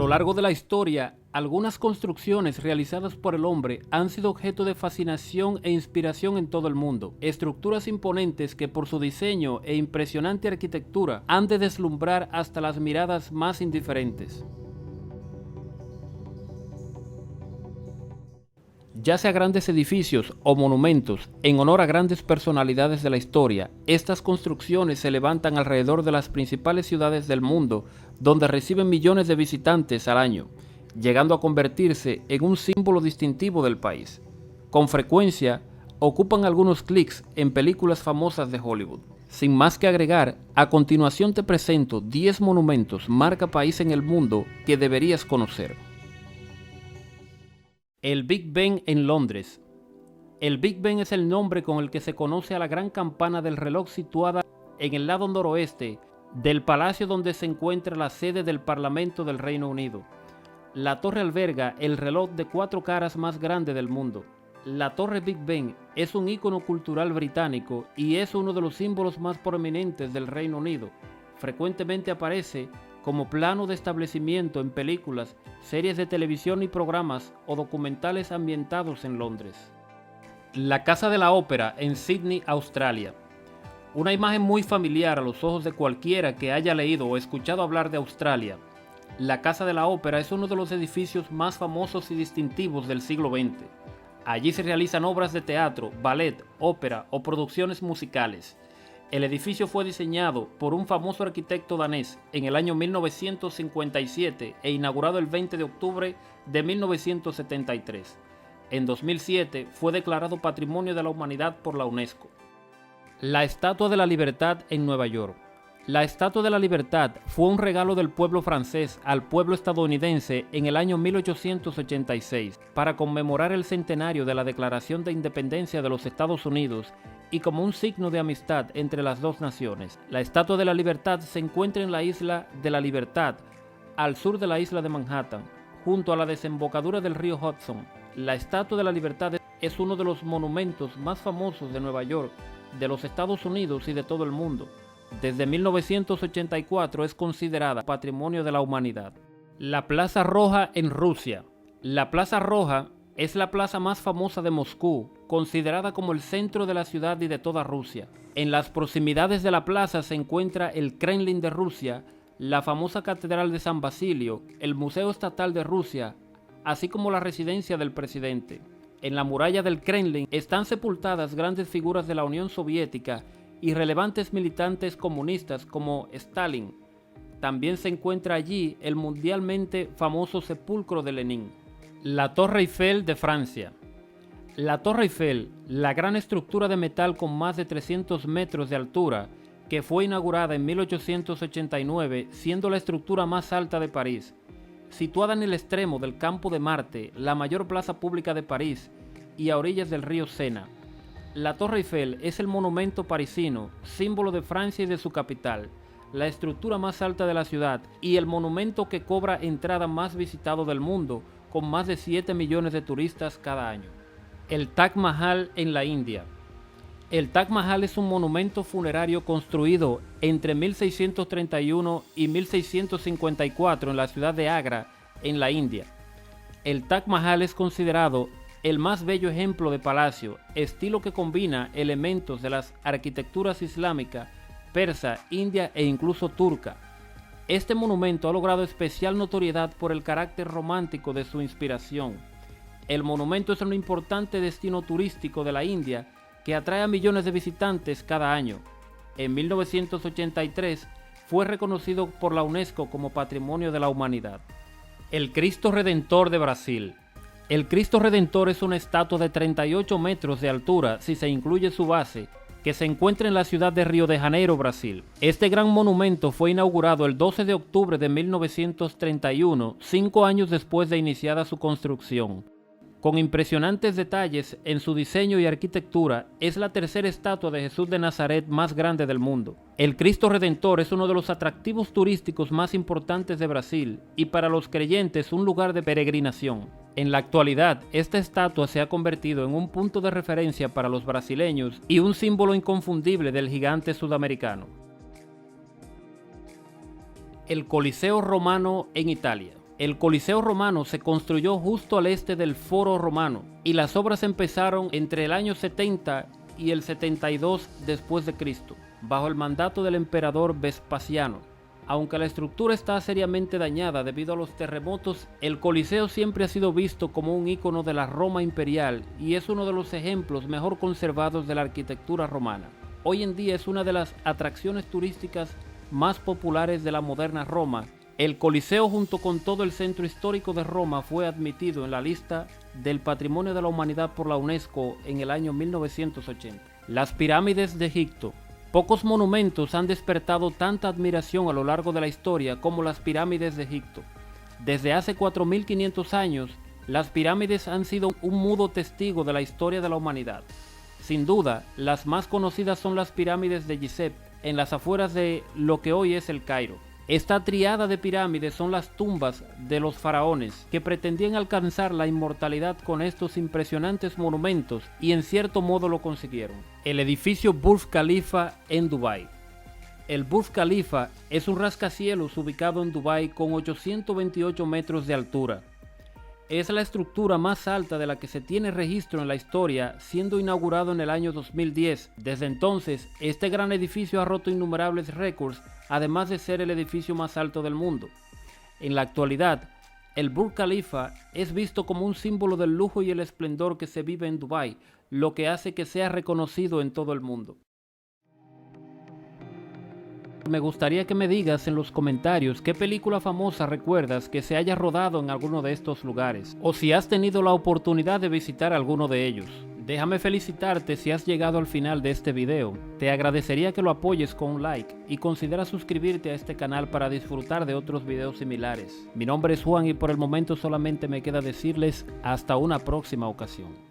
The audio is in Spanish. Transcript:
lo largo de la historia, algunas construcciones realizadas por el hombre han sido objeto de fascinación e inspiración en todo el mundo. Estructuras imponentes que por su diseño e impresionante arquitectura han de deslumbrar hasta las miradas más indiferentes. Ya sea grandes edificios o monumentos en honor a grandes personalidades de la historia, estas construcciones se levantan alrededor de las principales ciudades del mundo, donde reciben millones de visitantes al año, llegando a convertirse en un símbolo distintivo del país. Con frecuencia, ocupan algunos clics en películas famosas de Hollywood. Sin más que agregar, a continuación te presento 10 monumentos marca país en el mundo que deberías conocer. El Big Ben en Londres. El Big Ben es el nombre con el que se conoce a la gran campana del reloj situada en el lado noroeste del palacio donde se encuentra la sede del Parlamento del Reino Unido. La torre alberga el reloj de 4 caras más grande del mundo. La torre Big Ben es un ícono cultural británico y es uno de los símbolos más prominentes del Reino Unido. Frecuentemente aparece como plano de establecimiento en películas, series de televisión y programas o documentales ambientados en Londres. La Casa de la Ópera en Sydney, Australia. Una imagen muy familiar a los ojos de cualquiera que haya leído o escuchado hablar de Australia. La Casa de la Ópera es uno de los edificios más famosos y distintivos del siglo XX. Allí se realizan obras de teatro, ballet, ópera o producciones musicales. El edificio fue diseñado por un famoso arquitecto danés en el año 1957 e inaugurado el 20 de octubre de 1973. En 2007 fue declarado Patrimonio de la Humanidad por la UNESCO. La Estatua de la Libertad en Nueva York. La Estatua de la Libertad fue un regalo del pueblo francés al pueblo estadounidense en el año 1886 para conmemorar el centenario de la Declaración de Independencia de los Estados Unidos y como un signo de amistad entre las dos naciones. La Estatua de la Libertad se encuentra en la isla de la Libertad, al sur de la isla de Manhattan, junto a la desembocadura del río Hudson. La Estatua de la Libertad es uno de los monumentos más famosos de Nueva York, de los Estados Unidos y de todo el mundo. Desde 1984 es considerada Patrimonio de la Humanidad. La Plaza Roja en Rusia. La Plaza Roja es la plaza más famosa de Moscú, considerada como el centro de la ciudad y de toda Rusia. En las proximidades de la plaza se encuentra el Kremlin de Rusia, la famosa Catedral de San Basilio, el Museo Estatal de Rusia, así como la residencia del presidente. En la muralla del Kremlin están sepultadas grandes figuras de la Unión Soviética y relevantes militantes comunistas como Stalin. También se encuentra allí el mundialmente famoso sepulcro de Lenin. La Torre Eiffel de Francia. La Torre Eiffel, la gran estructura de metal con más de 300 metros de altura, que fue inaugurada en 1889, siendo la estructura más alta de París. Situada en el extremo del Campo de Marte, la mayor plaza pública de París, y a orillas del río Sena. La Torre Eiffel es el monumento parisino, símbolo de Francia y de su capital, la estructura más alta de la ciudad y el monumento que cobra entrada más visitado del mundo, con más de 7 millones de turistas cada año. El Taj Mahal en la India. El Taj Mahal es un monumento funerario construido entre 1631 y 1654 en la ciudad de Agra, en la India. El Taj Mahal es considerado el más bello ejemplo de palacio, estilo que combina elementos de las arquitecturas islámica, persa, india e incluso turca. Este monumento ha logrado especial notoriedad por el carácter romántico de su inspiración. El monumento es un importante destino turístico de la India que atrae a millones de visitantes cada año. En 1983 fue reconocido por la UNESCO como Patrimonio de la Humanidad. El Cristo Redentor de Brasil. El Cristo Redentor es una estatua de 38 metros de altura si se incluye su base, que se encuentra en la ciudad de Río de Janeiro, Brasil. Este gran monumento fue inaugurado el 12 de octubre de 1931, 5 años después de iniciada su construcción. Con impresionantes detalles en su diseño y arquitectura, es la tercera estatua de Jesús de Nazaret más grande del mundo. El Cristo Redentor es uno de los atractivos turísticos más importantes de Brasil y para los creyentes un lugar de peregrinación. En la actualidad, esta estatua se ha convertido en un punto de referencia para los brasileños y un símbolo inconfundible del gigante sudamericano. El Coliseo Romano en Italia. El Coliseo romano se construyó justo al este del Foro Romano y las obras empezaron entre el año 70 y el 72 después de Cristo, bajo el mandato del emperador Vespasiano. Aunque la estructura está seriamente dañada debido a los terremotos, el Coliseo siempre ha sido visto como un ícono de la Roma imperial y es uno de los ejemplos mejor conservados de la arquitectura romana. Hoy en día es una de las atracciones turísticas más populares de la moderna Roma. El Coliseo, junto con todo el centro histórico de Roma, fue admitido en la lista del Patrimonio de la Humanidad por la UNESCO en el año 1980. Las pirámides de Egipto. Pocos monumentos han despertado tanta admiración a lo largo de la historia como las pirámides de Egipto. Desde hace 4500 años, las pirámides han sido un mudo testigo de la historia de la humanidad. Sin duda, las más conocidas son las pirámides de Gizeh, en las afueras de lo que hoy es el Cairo. Esta triada de pirámides son las tumbas de los faraones, que pretendían alcanzar la inmortalidad con estos impresionantes monumentos y en cierto modo lo consiguieron. El edificio Burj Khalifa en Dubái. El Burj Khalifa es un rascacielos ubicado en Dubái con 828 metros de altura. Es la estructura más alta de la que se tiene registro en la historia, siendo inaugurado en el año 2010. Desde entonces, este gran edificio ha roto innumerables récords, además de ser el edificio más alto del mundo. En la actualidad, el Burj Khalifa es visto como un símbolo del lujo y el esplendor que se vive en Dubái, lo que hace que sea reconocido en todo el mundo. Me gustaría que me digas en los comentarios qué película famosa recuerdas que se haya rodado en alguno de estos lugares, o si has tenido la oportunidad de visitar alguno de ellos. Déjame felicitarte si has llegado al final de este video. Te agradecería que lo apoyes con un like y considera suscribirte a este canal para disfrutar de otros videos similares. Mi nombre es Juan y por el momento solamente me queda decirles hasta una próxima ocasión.